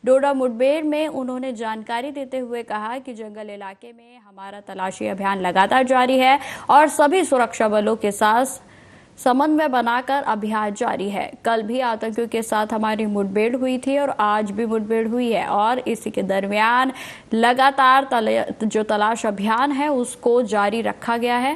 डोडा मुठभेड़ में उन्होंने जानकारी देते हुए कहा कि जंगल इलाके में हमारा तलाशी अभियान लगातार जारी है और सभी सुरक्षा बलों के साथ समन्वय बनाकर अभियान जारी है। कल भी आतंकियों के साथ हमारी मुठभेड़ हुई थी और आज भी मुठभेड़ हुई है और इसी के दरमियान लगातार जो तलाश अभियान है उसको जारी रखा गया है।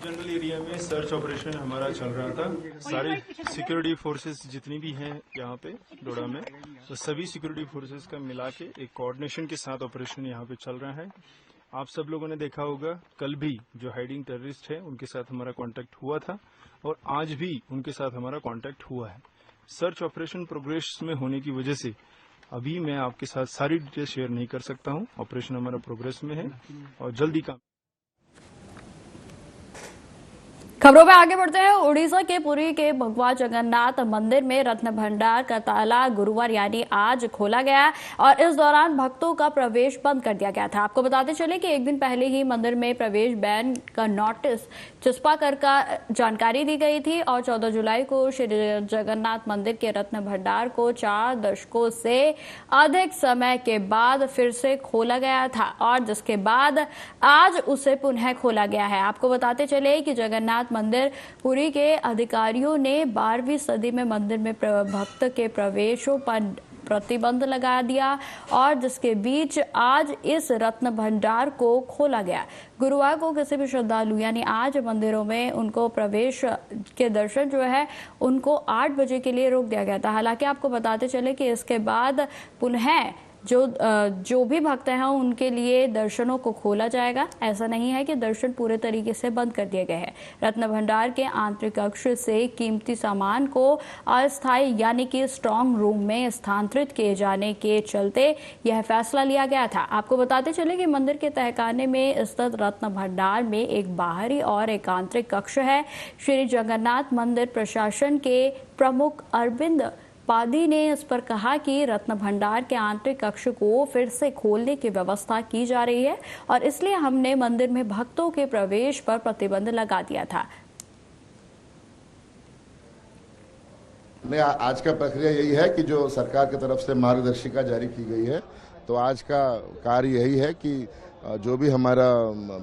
जंगल एरिया में सर्च ऑपरेशन हमारा चल रहा था। सारी सिक्योरिटी फोर्सेस जितनी भी हैं यहाँ पे डोडा में, तो सभी सिक्योरिटी फोर्सेस का मिला के एक कोऑर्डिनेशन के साथ ऑपरेशन यहाँ पे चल रहा है। आप सब लोगों ने देखा होगा कल भी जो हाइडिंग टेररिस्ट है उनके साथ हमारा कांटेक्ट हुआ था और आज भी उनके साथ हमारा कांटेक्ट हुआ है। सर्च ऑपरेशन प्रोग्रेस में होने की वजह से अभी मैं आपके साथ सारी डिटेल शेयर नहीं कर सकता हूँ। ऑपरेशन हमारा प्रोग्रेस में है और जल्दी काम। खबरों में आगे बढ़ते हैं। उड़ीसा के पुरी के भगवान जगन्नाथ मंदिर में रत्न भंडार का ताला गुरुवार यानी आज खोला गया और इस दौरान भक्तों का प्रवेश बंद कर दिया गया था। आपको बताते चले कि एक दिन पहले ही मंदिर में प्रवेश बैन का नोटिस चिपका कर का जानकारी दी गई थी और 14 जुलाई को श्री जगन्नाथ मंदिर के रत्न भंडार को 4 दशकों से अधिक समय के बाद फिर से खोला गया था और जिसके बाद आज उसे पुनः खोला गया है। आपको बताते चले कि जगन्नाथ मंदिर पुरी के अधिकारियों ने 12वीं सदी में मंदिर में भक्त के प्रवेशों पर प्रतिबंध लगा दिया और जिसके बीच आज इस रत्न भंडार को खोला गया। गुरुवार को किसी भी श्रद्धालु यानी आज मंदिरों में उनको प्रवेश के दर्शन जो है उनको 8 बजे के लिए रोक दिया गया था। हालांकि आपको बताते चले कि इसके बाद पुनः जो भी भक्त हैं उनके लिए दर्शनों को खोला जाएगा। ऐसा नहीं है कि दर्शन पूरे तरीके से बंद कर दिए गए हैं। रत्न भंडार के आंतरिक कक्ष से कीमती सामान को अस्थायी यानी कि स्ट्रांग रूम में स्थानांतरित किए जाने के चलते यह फैसला लिया गया था। आपको बताते चले कि मंदिर के तहखाने में स्थित रत्न भंडार में एक बाहरी और एक आंतरिक कक्ष है। श्री जगन्नाथ मंदिर प्रशासन के प्रमुख अरविंद पादी ने इस पर कहा कि रत्न भंडार के आंतरिक कक्ष को फिर से खोलने की व्यवस्था की जा रही है और इसलिए हमने मंदिर में भक्तों के प्रवेश पर प्रतिबंध लगा दिया था। आज का प्रक्रिया यही है कि जो सरकार की तरफ से मार्गदर्शिका जारी की गई है, तो आज का कार्य यही है कि जो भी हमारा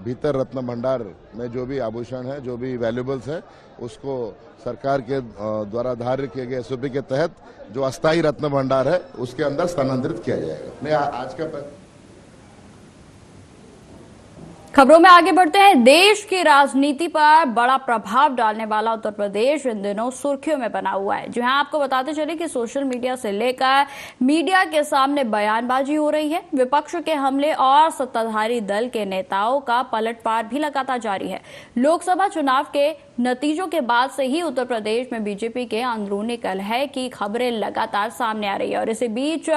भीतर रत्न भंडार में जो भी आभूषण है, जो भी वैल्यूबल्स है, उसको सरकार के द्वारा धार्य किए गए एसओपी के तहत जो अस्थायी रत्न भंडार है उसके अंदर स्थानांतरित किया जाएगा। आज का खबरों में आगे बढ़ते हैं। देश की राजनीति पर बड़ा प्रभाव डालने वाला उत्तर प्रदेश इन दिनों सुर्खियों में बना हुआ है। जी हां, आपको बताते चले कि सोशल मीडिया से लेकर मीडिया के सामने बयानबाजी हो रही है। विपक्ष के हमले और सत्ताधारी दल के नेताओं का पलटवार भी लगातार जारी है। लोकसभा चुनाव के नतीजों के बाद से ही उत्तर प्रदेश में बीजेपी के अंदरूनी कलह की खबरें लगातार सामने आ रही है और इसी बीच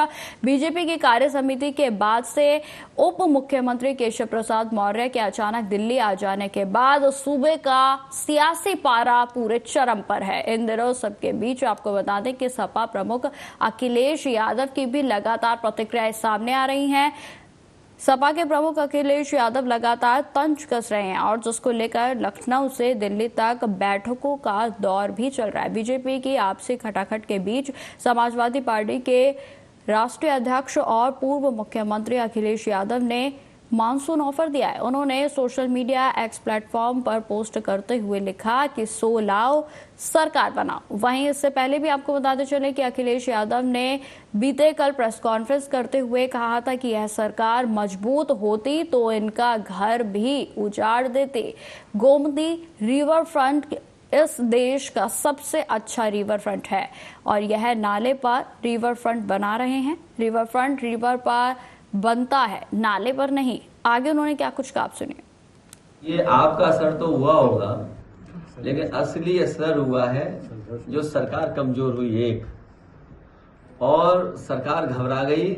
बीजेपी की कार्य समिति के बाद से उप मुख्यमंत्री केशव प्रसाद मौर्य के अचानक दिल्ली आ जाने के बाद सूबे का सियासी पारा पूरे चरम पर है। इन दिनों सबके बीच आपको बता दें कि सपा प्रमुख अखिलेश यादव की भी लगातार प्रतिक्रियाएं सामने आ रही हैं। सपा के प्रमुख अखिलेश यादव लगातार तंज कस रहे हैं और जिसको लेकर लखनऊ से दिल्ली तक बैठकों का दौर भी चल रहा है। बीजेपी की आपसी खटाखट के बीच समाजवादी पार्टी के राष्ट्रीय अध्यक्ष और पूर्व मुख्यमंत्री अखिलेश यादव ने मानसून ऑफर दिया है। उन्होंने सोशल मीडिया एक्स प्लेटफॉर्म पर पोस्ट करते हुए लिखा कि 100 लाओ सरकार बनाओ। वहीं इससे पहले भी आपको बताते चले कि अखिलेश यादव ने बीते कल प्रेस कॉन्फ्रेंस करते हुए कहा था कि यह सरकार मजबूत होती तो इनका घर भी उजाड़ देती। गोमती रिवर फ्रंट इस देश का सबसे अच्छा रिवर फ्रंट है और यह नाले पर रिवर फ्रंट बना रहे हैं। रिवर फ्रंट रिवर पर बनता है, नाले पर नहीं। आगे उन्होंने क्या कुछ कहा, आप सुनिए। ये आपका असर तो हुआ होगा, लेकिन असली असर हुआ है जो सरकार कमजोर हुई एक, और सरकार घबरा गई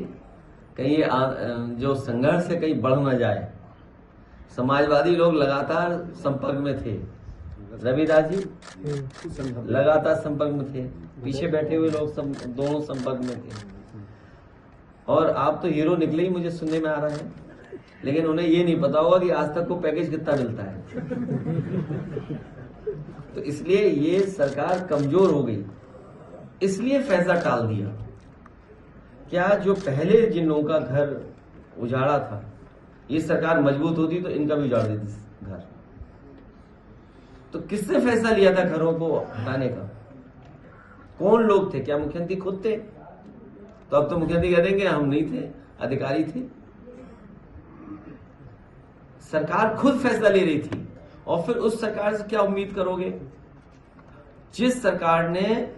कहीं जो संघर्ष है कहीं बढ़ न जाए। समाजवादी लोग लगातार संपर्क में थे, रविदास जी लगातार संपर्क में थे, पीछे बैठे हुए लोग दोनों संपर्क में थे। और आप तो हीरो निकले ही मुझे सुनने में आ रहा है, लेकिन उन्हें ये नहीं पता होगा कि आज तक को पैकेज कितना मिलता है। तो इसलिए ये सरकार कमजोर हो गई, इसलिए फैसला टाल दिया। क्या जो पहले जिन लोगों का घर उजाड़ा था, ये सरकार मजबूत होती तो इनका भी उजाड़ देती घर। तो किसने फैसला लिया था घरों को हटाने का? कौन लोग थे? क्या मुख्यमंत्री खुद थे? तो अब तो मुख्यमंत्री कह देंगे हम नहीं थे, अधिकारी थे। सरकार खुद फैसला ले रही थी, और फिर उस सरकार से क्या उम्मीद करोगे जिस सरकार ने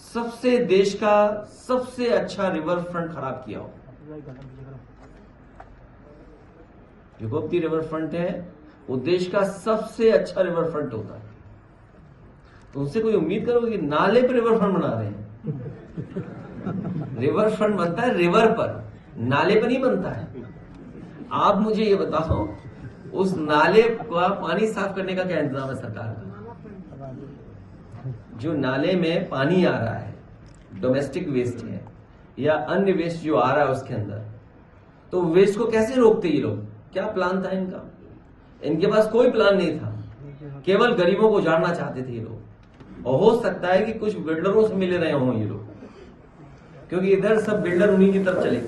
सबसे देश का सबसे अच्छा रिवर फ्रंट खराब किया हो। जो गोमती रिवर फ्रंट है वो देश का सबसे अच्छा रिवर फ्रंट होता है, तो उनसे कोई उम्मीद करोगे कि नाले पर रिवर फ्रंट बना रहे हैं? रिवर फ्रंट बनता है रिवर पर, नाले पर नहीं बनता है। आप मुझे ये बताओ, उस नाले का पानी साफ करने का क्या इंतजाम है सरकार का? जो नाले में पानी आ रहा है, डोमेस्टिक वेस्ट है या अन्य वेस्ट जो आ रहा है उसके अंदर, तो वेस्ट को कैसे रोकते ये लोग? क्या प्लान था इनका? इनके पास कोई प्लान नहीं था, केवल गरीबों को उजाड़ना चाहते थे ये लोग। और हो सकता है कि कुछ बिल्डरों से मिले रहे हों ये लोग, क्योंकि इधर सब बिल्डर उन्हीं की तरफ चले।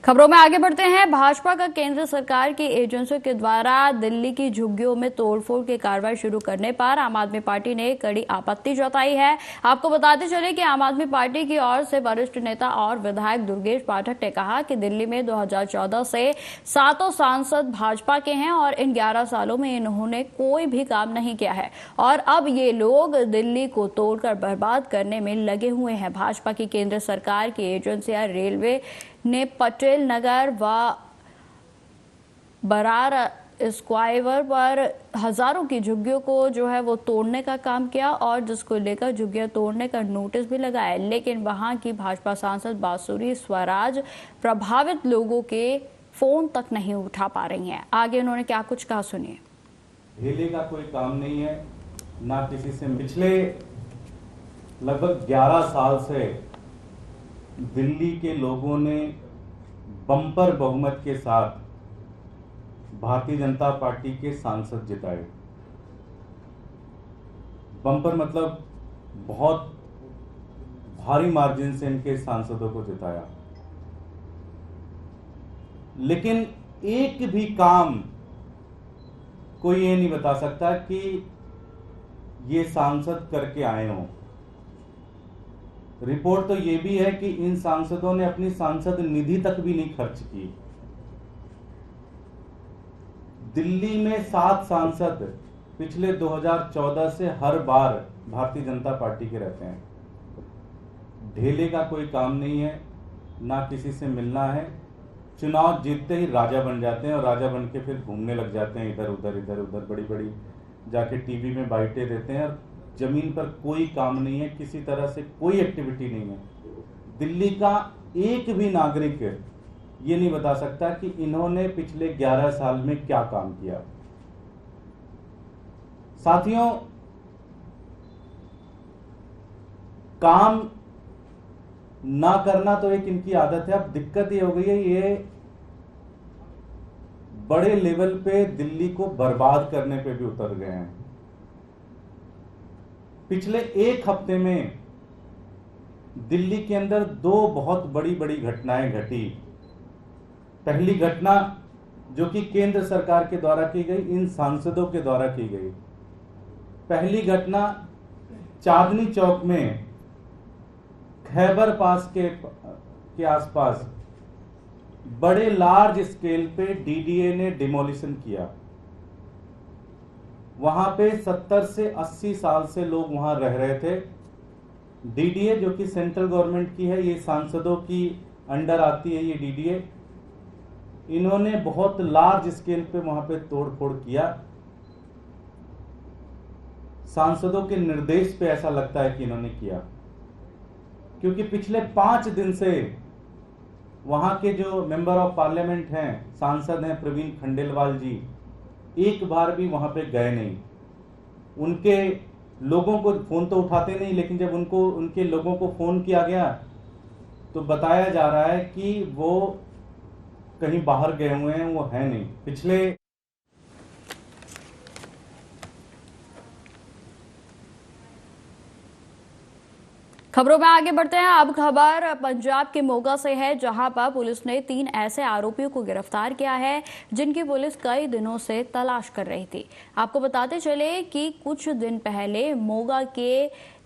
खबरों में आगे बढ़ते हैं। भाजपा का केंद्र सरकार की एजेंसियों के द्वारा दिल्ली की झुग्गियों में तोड़फोड़ की कार्रवाई शुरू करने पर आम आदमी पार्टी ने कड़ी आपत्ति जताई है। आपको बताते चले कि आम आदमी पार्टी की ओर से वरिष्ठ नेता और विधायक दुर्गेश पाठक ने कहा कि दिल्ली में 2014 से 7 सांसद भाजपा के हैं और इन 11 सालों में इन्होंने कोई भी काम नहीं किया है और अब ये लोग दिल्ली को तोड़कर बर्बाद करने में लगे हुए हैं। भाजपा की केंद्र सरकार की एजेंसियां रेलवे ने पटेल नगर व बरार स्क्वायर पर हजारों की झुग्गियों को जो है वो तोड़ने का काम किया और जिसको लेकर झुग्गियां तोड़ने का नोटिस भी लगाया, लेकिन वहां की भाजपा सांसद बांसुरी स्वराज प्रभावित लोगों के फोन तक नहीं उठा पा रही हैं। आगे उन्होंने क्या कुछ कहा, सुनिए। ढेले का कोई काम नहीं है, ना किसी से। पिछले लगभग 11 साल से दिल्ली के लोगों ने बम्पर बहुमत के साथ भारतीय जनता पार्टी के सांसद जिताए। बम्पर मतलब बहुत भारी मार्जिन से इनके सांसदों को जिताया, लेकिन एक भी काम कोई ये नहीं बता सकता कि ये सांसद करके आए हों। रिपोर्ट तो ये भी है कि इन सांसदों ने अपनी सांसद निधि तक भी नहीं खर्च की। दिल्ली में 7 सांसद पिछले 2014 से हर बार भारतीय जनता पार्टी के रहते हैं। ढेले का कोई काम नहीं है, ना किसी से मिलना है। चुनाव जीतते ही राजा बन जाते हैं और राजा बन के फिर घूमने लग जाते हैं इधर उधर बड़ी बड़ी जाके टीवी में बाइटें देते हैं और जमीन पर कोई काम नहीं है, किसी तरह से कोई एक्टिविटी नहीं है। दिल्ली का एक भी नागरिक ये नहीं बता सकता कि इन्होंने पिछले 11 साल में क्या काम किया। साथियों, काम ना करना तो एक इनकी आदत है। अब दिक्कत ये हो गई है, ये बड़े लेवल पे दिल्ली को बर्बाद करने पे भी उतर गए हैं। पिछले एक हफ्ते में दिल्ली के अंदर 2 बहुत बड़ी बड़ी घटनाएं घटी। पहली घटना जो कि केंद्र सरकार के द्वारा की गई, इन सांसदों के द्वारा की गई। पहली घटना चांदनी चौक में खैबर पास के आसपास बड़े लार्ज स्केल पे डीडीए ने डिमोलिशन किया। वहां पे 70 से 80 साल से लोग वहां रह रहे थे। डीडीए जो कि सेंट्रल गवर्नमेंट की है, ये सांसदों की अंडर आती है ये डीडीए। इन्होंने बहुत लार्ज स्केल पे वहां पे तोड़फोड़ किया। सांसदों के निर्देश पे ऐसा लगता है कि इन्होंने किया, क्योंकि पिछले 5 दिन से वहां के जो मेंबर ऑफ पार्लियामेंट हैं, सांसद हैं प्रवीण खंडेलवाल जी, एक बार भी वहां पे गए नहीं। उनके लोगों को फोन तो उठाते नहीं, लेकिन जब उनके लोगों को फोन किया गया तो बताया जा रहा है कि वो कहीं बाहर गए हुए हैं, वो है नहीं। पिछले खबरों में आगे बढ़ते हैं। अब खबर पंजाब के मोगा से है, जहां पर पुलिस ने 3 ऐसे आरोपियों को गिरफ्तार किया है जिनकी पुलिस कई दिनों से तलाश कर रही थी। आपको बताते चले कि कुछ दिन पहले मोगा के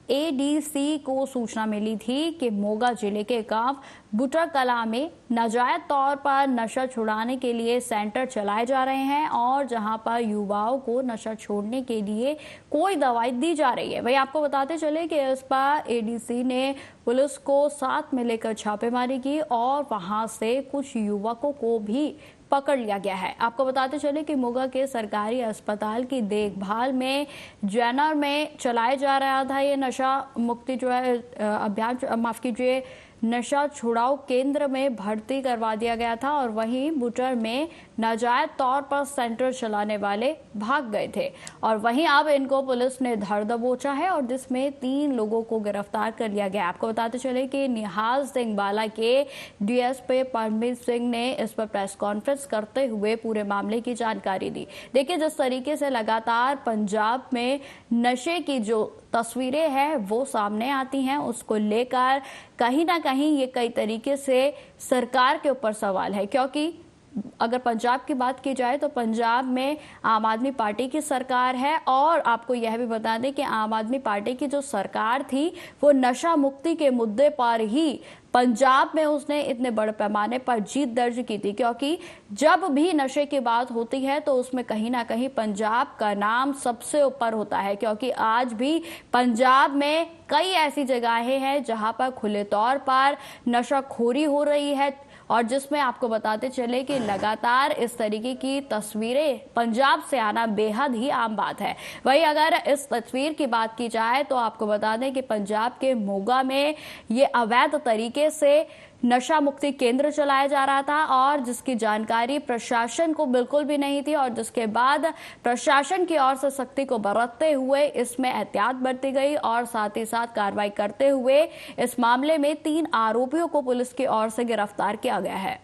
एडीसी को सूचना मिली थी कि मोगा जिले के गांव बुटा कला में नाजायज तौर पर नशा छुड़ाने के लिए सेंटर चलाए जा रहे हैं और जहां पर युवाओं को नशा छोड़ने के लिए कोई दवाई दी जा रही है। वही आपको बताते चले कि इस पर एडीसी ने पुलिस को साथ में लेकर छापेमारी की और वहां से कुछ युवकों को भी पकड़ लिया गया है। आपको बताते चले कि मोगा के सरकारी अस्पताल की देखभाल में जैनर में चलाया जा रहा था ये नशा मुक्ति जो है अभियान, माफ कीजिए, नशा छुड़ाऊ केंद्र में भर्ती करवा दिया गया था और वहीं बुटर में नाजायज तौर पर सेंटर चलाने वाले भाग गए थे और वहीं अब इनको पुलिस ने धर दबोचा है और जिसमें 3 लोगों को गिरफ्तार कर लिया गया। आपको बताते चले कि निहाल सिंह बाला के डीएसपी परमवीर सिंह ने इस पर प्रेस कॉन्फ्रेंस करते हुए पूरे मामले की जानकारी दी। देखिए, जिस तरीके से लगातार पंजाब में नशे की जो तस्वीरें हैं वो सामने आती हैं, उसको लेकर कहीं ना कहीं ये कई तरीके से सरकार के ऊपर सवाल है, क्योंकि अगर पंजाब की बात की जाए तो पंजाब में आम आदमी पार्टी की सरकार है और आपको यह भी बता दें कि आम आदमी पार्टी की जो सरकार थी वो नशा मुक्ति के मुद्दे पर ही पंजाब में उसने इतने बड़े पैमाने पर जीत दर्ज की थी, क्योंकि जब भी नशे की बात होती है तो उसमें कहीं ना कहीं पंजाब का नाम सबसे ऊपर होता है, क्योंकि आज भी पंजाब में कई ऐसी जगहें हैं जहां पर खुले तौर पर नशाखोरी हो रही है और जिसमें आपको बताते चले कि लगातार इस तरीके की तस्वीरें पंजाब से आना बेहद ही आम बात है। वहीं अगर इस तस्वीर की बात की जाए तो आपको बता दें कि पंजाब के मोगा में ये अवैध तरीके से नशा मुक्ति केंद्र चलाया जा रहा था और जिसकी जानकारी प्रशासन को बिल्कुल भी नहीं थी और जिसके बाद प्रशासन की ओर से सख्ती को बरतते हुए इसमें एहतियात बरती गई और साथ ही साथ कार्रवाई करते हुए इस मामले में 3 आरोपियों को पुलिस की ओर से गिरफ्तार किया गया है।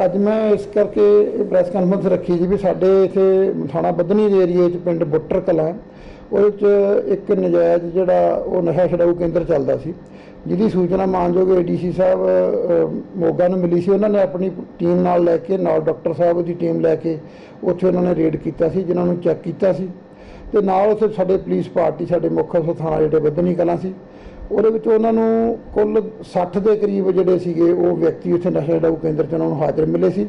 ਅੱਜ ਮੈਂ ਇਸ ਕਰਕੇ ਪ੍ਰੈਸ ਕਾਨਫਰੰਸ ਰੱਖੀ ਜੀ ਵੀ ਸਾਡੇ ਇੱਥੇ ਥਾਣਾ ਬੱਧਨੀ ਦੇ ਏਰੀਏ 'ਚ ਪਿੰਡ ਬੁੱਟਰ ਕਲਾਂ ਉਹਦੇ 'ਚ ਇੱਕ ਨਜਾਇਜ਼ ਜਿਹੜਾ ਉਹ ਨਸ਼ਾ ਛਡਾਊ ਕੇਂਦਰ ਚੱਲਦਾ ਸੀ, ਜਿਹਦੀ ਸੂਚਨਾ ਮਾਨਯੋਗ ਏਡੀਸੀ ਸਾਹਿਬ ਮੋਗਾ ਨੂੰ ਮਿਲੀ ਸੀ। ਉਹਨਾਂ ਨੇ ਆਪਣੀ ਟੀਮ ਨਾਲ ਲੈ ਕੇ ਨਾਲ ਡਾਕਟਰ ਸਾਹਿਬ ਦੀ ਟੀਮ ਲੈ ਕੇ ਉੱਥੇ ਉਹਨਾਂ ਨੇ ਰੇਡ ਕੀਤਾ ਸੀ, ਜਿਨ੍ਹਾਂ ਨੂੰ ਚੈੱਕ ਕੀਤਾ ਸੀ ਤੇ ਨਾਲ ਉੱਥੇ ਸਾਡੇ ਪੁਲਿਸ ਪਾਰਟੀ ਸਾਡੇ ਮੁੱਖ ਥਾਣਾ ਜਿਹੜੇ ਬੱਧਨੀ ਕਲਾਂ ਸੀ ਉਹਦੇ ਵਿੱਚ ਉਹਨਾਂ ਨੂੰ ਕੁੱਲ 60 ਦੇ ਕਰੀਬ ਜਿਹੜੇ ਸੀਗੇ ਉਹ ਵਿਅਕਤੀ ਉੱਥੇ ਨਸ਼ਾ ਛਡਾਊ ਕੇਂਦਰ 'ਚ ਉਹਨਾਂ ਨੂੰ ਹਾਜ਼ਰ ਮਿਲੇ ਸੀ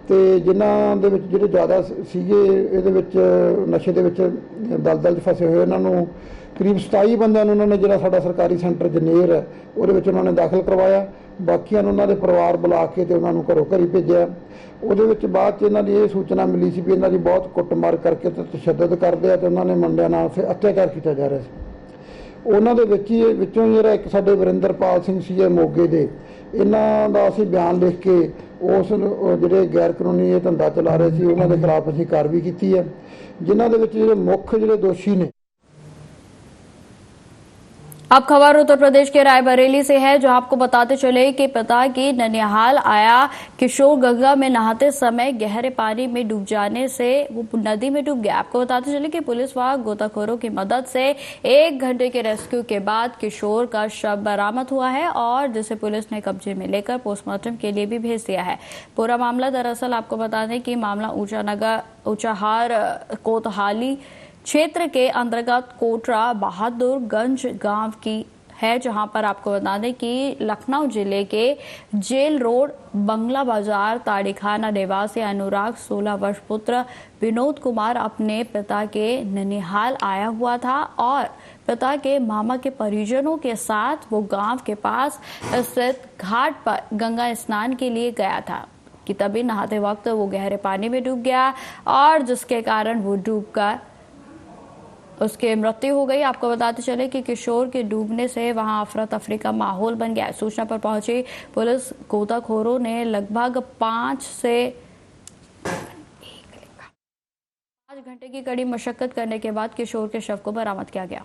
ਤੇ ਜਿਨ੍ਹਾਂ ਦੇ ਵਿੱਚ ਜਿਹੜੇ ਜ਼ਿਆਦਾ ਸੀਗੇ ਇਹਦੇ ਵਿੱਚ ਨਸ਼ੇ ਦੇ ਵਿੱਚ ਦਲਦਲ 'ਚ ਫਸੇ ਹੋਏ ਉਹਨਾਂ ਨੂੰ ਕਰੀਬ 27 ਬੰਦਿਆਂ ਨੂੰ ਉਹਨਾਂ ਨੇ ਜਿਹੜਾ ਸਾਡਾ ਸਰਕਾਰੀ ਸੈਂਟਰ ਜਨੇਰ ਹੈ ਉਹਦੇ ਵਿੱਚ ਉਹਨਾਂ ਨੇ ਦਾਖਲ ਕਰਵਾਇਆ। ਬਾਕੀਆਂ ਨੂੰ ਉਹਨਾਂ ਦੇ ਪਰਿਵਾਰ ਬੁਲਾ ਕੇ ਤੇ ਉਹਨਾਂ ਨੂੰ ਘਰੋਂ ਘਰੀ ਭੇਜਿਆ। ਉਹਦੇ ਵਿੱਚ ਬਾਅਦ 'ਚ ਇਹਨਾਂ ਦੀ ਇਹ ਸੂਚਨਾ ਮਿਲੀ ਸੀ ਵੀ ਇਹਨਾਂ ਦੀ ਬਹੁਤ ਕੁੱਟਮਾਰ ਕਰਕੇ ਤੇ ਤਸ਼ੱਦਦ ਕਰਦੇ ਆ ਤੇ ਉਹਨਾਂ ਨੇ ਮੁੰਡਿਆਂ ਨਾਲ ਫਿਰ ਅਤਿਆਚਾਰ ਕੀਤਾ ਜਾ ਰਿਹਾ ਸੀ। ਉਹਨਾਂ ਦੇ ਵਿੱਚੋਂ ਜਿਹੜਾ ਇੱਕ ਸਾਡੇ ਵਰਿੰਦਰਪਾਲ ਸਿੰਘ ਸੀ ਮੋਗੇ ਦੇ, ਇਹਨਾਂ ਦਾ ਅਸੀਂ ਬਿਆਨ ਲਿਖ ਕੇ ਉਸ ਜਿਹੜੇ ਗੈਰ ਕਾਨੂੰਨੀ ਇਹ ਧੰਦਾ ਚਲਾ ਰਹੇ ਸੀ ਉਹਨਾਂ ਦੇ ਖਿਲਾਫ ਅਸੀਂ ਕਾਰਵਾਈ ਕੀਤੀ ਹੈ, ਜਿਨ੍ਹਾਂ ਦੇ ਵਿੱਚ ਜਿਹੜੇ ਮੁੱਖ ਜਿਹੜੇ ਦੋਸ਼ੀ ਨੇ। अब खबर उत्तर प्रदेश के रायबरेली से है, जो आपको बताते चले कि पिता की ननिहाल आया किशोर गंगा में नहाते समय गहरे पानी में डूब जाने से वो नदी में डूब गया। आपको बताते चले कि पुलिस व गोताखोरों की मदद से 1 घंटे के रेस्क्यू के बाद किशोर का शव बरामद हुआ है और जिसे पुलिस ने कब्जे में लेकर पोस्टमार्टम के लिए भी भेज दिया है। पूरा मामला दरअसल आपको बता दें कि मामला ऊंचाहार कोतहाली क्षेत्र के अंतर्गत कोटरा बहादुरगंज गांव की है, जहां पर आपको बता दें कि लखनऊ जिले के जेल रोड बंगला बाजार ताड़ीखाना निवासी अनुराग 16 वर्ष पुत्र विनोद कुमार अपने पिता के ननिहाल आया हुआ था और पिता के मामा के परिजनों के साथ वो गांव के पास स्थित घाट पर गंगा स्नान के लिए गया था कि तभी नहाते वक्त वो गहरे पानी में डूब गया और जिसके कारण वो डूबकर उसकी मृत्यु हो गई। आपको बताते चले कि किशोर के डूबने से वहां अफरा तफरी का माहौल बन गया। सूचना पर पहुंची पुलिस गोताखोरों ने लगभग 5 घंटे की कड़ी मशक्कत करने के बाद किशोर के शव को बरामद किया गया।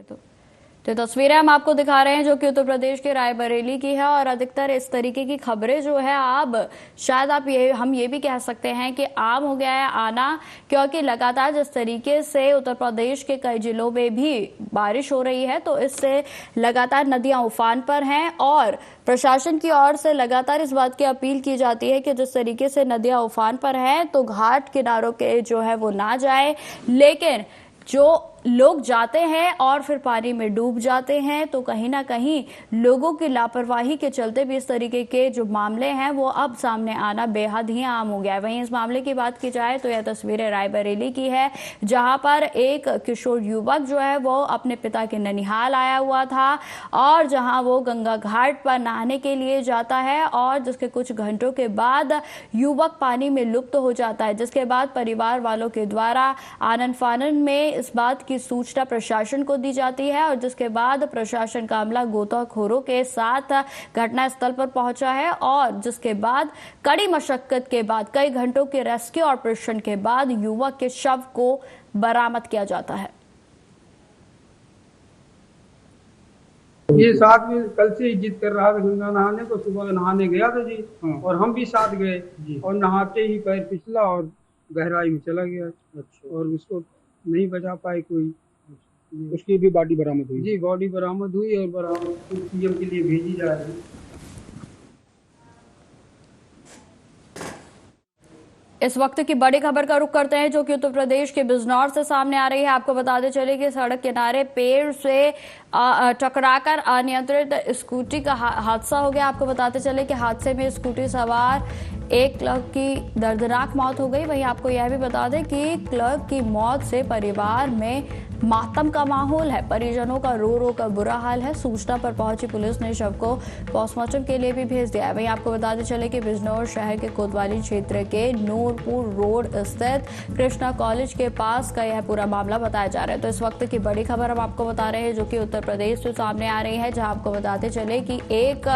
तो तस्वीरें हम आपको दिखा रहे हैं जो कि उत्तर प्रदेश के रायबरेली की है और अधिकतर इस तरीके की खबरें जो है अब शायद हम ये भी कह सकते हैं कि आम हो गया है आना, क्योंकि लगातार जिस तरीके से उत्तर प्रदेश के कई जिलों में भी बारिश हो रही है तो इससे लगातार नदियां उफान पर हैं और प्रशासन की ओर से लगातार इस बात की अपील की जाती है कि जिस तरीके से नदियां उफान पर हैं तो घाट किनारों के जो है वो ना जाए, लेकिन जो लोग जाते हैं और फिर पानी में डूब जाते हैं तो कहीं ना कहीं लोगों की लापरवाही के चलते भी इस तरीके के जो मामले हैं वो अब सामने आना बेहद ही आम हो गया है। वहीं इस मामले की बात की जाए तो यह तस्वीरें रायबरेली की है, जहां पर एक किशोर युवक जो है वो अपने पिता के ननिहाल आया हुआ था और जहां वो गंगा घाट पर नहाने के लिए जाता है और जिसके कुछ घंटों के बाद युवक पानी में लुप्त हो जाता है, जिसके बाद परिवार वालों के द्वारा आनन फानन में इस बात की सूचना प्रशासन को दी जाती है और जिसके बाद प्रशासन का अमला गोताखोरों के साथ घटनास्थल पर पहुंचा है और जिसके बाद कड़ी मशक्कत के बाद कई घंटों के रेस्क्यू ऑपरेशन के बाद युवक के शव को बरामद किया जाता है। ये साथ में कल से ही जिद कर रहा था गंगा नहाने को, सुबह नहाने गया था जी और हम भी साथ गए और नहाते ही पैर फिसला और गहराई में चला गया। अच्छा। और उसको नहीं बचा पाए कोई। उसकी भी बॉडी बरामद हुई? जी बॉडी बरामद हुई और बरामद पीएम के लिए भेजी जा रही है। इस वक्त की बड़ी खबर का रुख करते हैं जो कि उत्तर प्रदेश के बिजनौर से सामने आ रही है। आपको बताते चले कि सड़क किनारे पेड़ से टकराकर अनियंत्रित स्कूटी का हादसा हो गया। आपको बताते चले कि हादसे में स्कूटी सवार एक क्लर्क की दर्दनाक मौत हो गई। वहीं आपको यह भी बता दें कि क्लर्क की मौत से परिवार में मातम का माहौल है, परिजनों का रो रो कर बुरा हाल है। सूचना पर पहुंची पुलिस ने शव को पोस्टमार्टम के लिए भी भेज दिया है। वहीं आपको बताते चले कि बिजनौर शहर के कोतवाली क्षेत्र के नूरपुर रोड स्थित कृष्णा कॉलेज के पास का यह पूरा मामला बताया जा रहा है। तो इस वक्त की बड़ी खबर हम आपको बता रहे हैं जो कि उत्तर प्रदेश से सामने आ रही है, जहां आपको बताते चले कि एक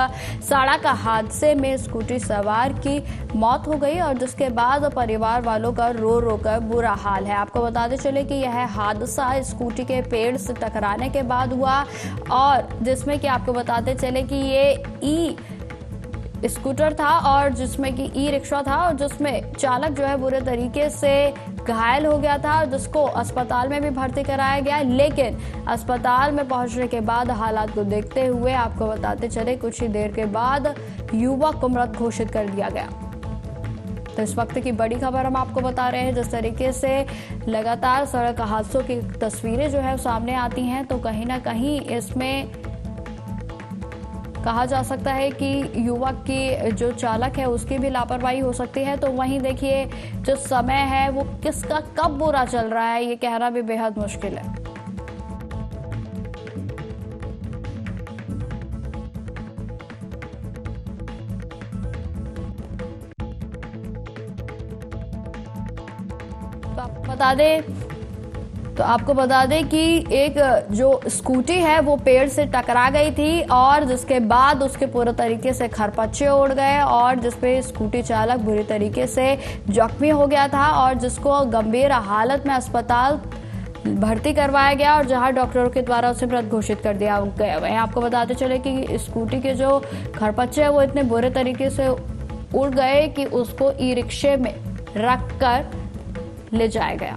सड़क हादसे में स्कूटी सवार की मौत हो गई और जिसके बाद परिवार वालों का रो रो कर बुरा हाल है। आपको बताते चले कि यह हादसा स्कूटी के पेड़ से टकराने के बाद हुआ और जिसमें कि आपको बताते चले कि ये ई स्कूटर था और जिसमें कि ई रिक्शा था और जिसमें चालक जो है बुरे तरीके से घायल हो गया था, जिसको अस्पताल में भी भर्ती कराया गया, लेकिन अस्पताल में पहुंचने के बाद हालात को देखते हुए आपको बताते चले कुछ ही देर के बाद युवक को मृत घोषित कर दिया गया। तो इस वक्त की बड़ी खबर हम आपको बता रहे हैं, जिस तरीके से लगातार सड़क हादसों की तस्वीरें जो है सामने आती हैं तो कहीं ना कहीं इसमें कहा जा सकता है कि युवक की जो चालक है उसकी भी लापरवाही हो सकती है। तो वहीं देखिए जो समय है वो किसका कब बुरा चल रहा है ये कहना भी बेहद मुश्किल है। तो आपको बता दें कि एक जो स्कूटी है वो पेड़ से टकरा गई थी और जिसके बाद उसके पूरे तरीके से खरपच्चे उड़ गए और जिसपे स्कूटी चालक बुरी तरीके से जख्मी हो गया था और जिसको गंभीर हालत में अस्पताल भर्ती करवाया गया और जहां डॉक्टरों के द्वारा उसे मृत घोषित कर दिया गया। वहीं आपको बताते चले कि स्कूटी के जो खरपच्चे है वो इतने बुरे तरीके से उड़ गए कि उसको ई रिक्शे में रख कर ले जाया गया।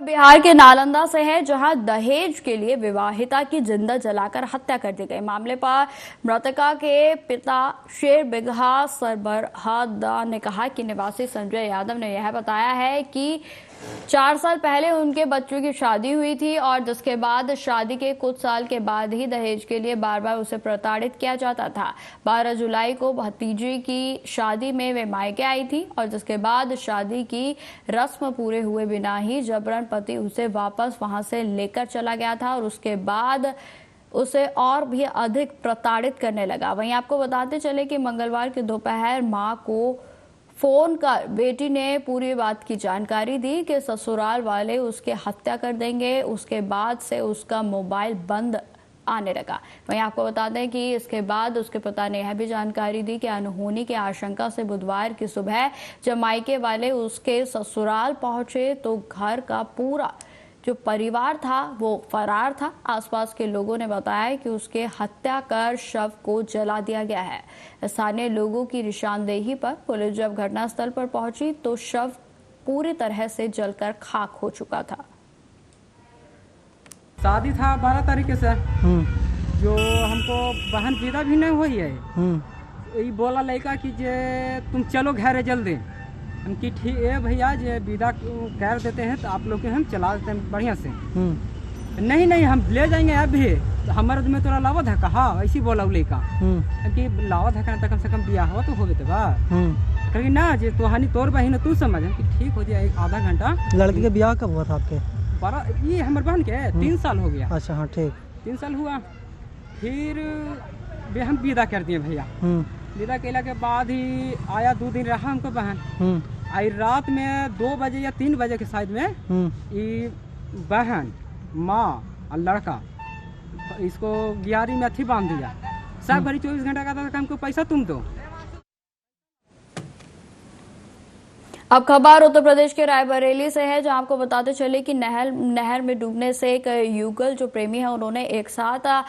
बिहार के नालंदा से है, जहां दहेज के लिए विवाहिता की जिंदा जलाकर हत्या कर दी गई। मामले पर मृतका के पिता शेर बिगहा सरबराहदा ने कहा कि निवासी संजय यादव ने यह बताया है कि 4 साल पहले उनके बच्चों की शादी हुई थी और जिसके बाद शादी के कुछ साल के बाद ही दहेज के लिए बार बार उसे प्रताड़ित किया जाता था। 12 जुलाई को भतीजी की शादी में वे मायके आई थी और जिसके बाद शादी की रस्म पूरे हुए बिना ही जबरन पति उसे वापस वहां से लेकर चला गया था और उसके बाद उसे और भी अधिक प्रताड़ित करने लगा। वहीं आपको बताते चले कि मंगलवार की दोपहर मां को फोन कर बेटी ने पूरी बात की जानकारी दी कि ससुराल वाले उसके हत्या कर देंगे। उसके बाद से उसका मोबाइल बंद आने लगा। वहीं आपको बता दें कि इसके बाद उसके पिता ने यह भी जानकारी दी कि अनहोनी की आशंका से बुधवार की सुबह जब मायके वाले उसके ससुराल पहुंचे तो घर का पूरा जो परिवार था वो फरार था। आसपास के लोगों ने बताया कि उसके हत्या कर शव को जला दिया गया है। स्थानीय लोगों की निशानदेही पर पुलिस जब घटनास्थल पर पहुंची तो शव पूरी तरह से जलकर खाक हो चुका था। शादी था 12 तारीख से, जो हमको बहन विदा भी नहीं हुई है। ये बोला लड़का कि जे तुम चलो घर जल्दी। हम कि ठीक है भैया, जे विदा कर देते हैं तो आप लोग के हम चला देते हैं बढ़िया से। नहीं हम ले जाएंगे अभी, तो हमारे में तोरा लावा था कहा, ऐसी बोला लड़का कि लावा था तो कम से कम बिया हो तो हो गए बा। कहीं ना जे तोहानी तोर बहन तू समझ कि ठीक हो जाए आधा घंटा। लड़की के ब्याह कब हुआ था आपके? ये हमारे बहन के 3 साल हो गया। अच्छा हाँ ठीक। 3 साल हुआ, फिर हम विदा कर दिए भैया। विदा केला के बाद ही आया 2 दिन रहा हमको बहन। आई रात में 2 बजे या 3 बजे के साइड में ये बहन माँ और लड़का इसको गियारी में अथी बांध दिया। सब घड़ी 24 घंटा का था, हमको पैसा तुम दो। अब खबर उत्तर प्रदेश के रायबरेली से है, जहां आपको बताते चले कि नहर में डूबने से एक युगल जो प्रेमी है उन्होंने एक साथ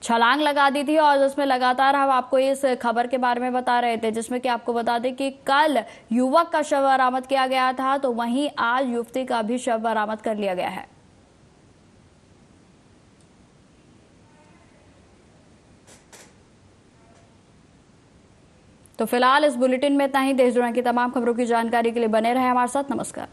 छलांग लगा दी थी। और जिसमें लगातार हम आपको इस खबर के बारे में बता रहे थे, जिसमें कि आपको बता दें कि कल युवक का शव बरामद किया गया था, तो वहीं आज युवती का भी शव बरामद कर लिया गया है। तो फिलहाल इस बुलेटिन में इतना ही। देश दुनिया की तमाम खबरों की जानकारी के लिए बने रहे हमारे साथ। नमस्कार।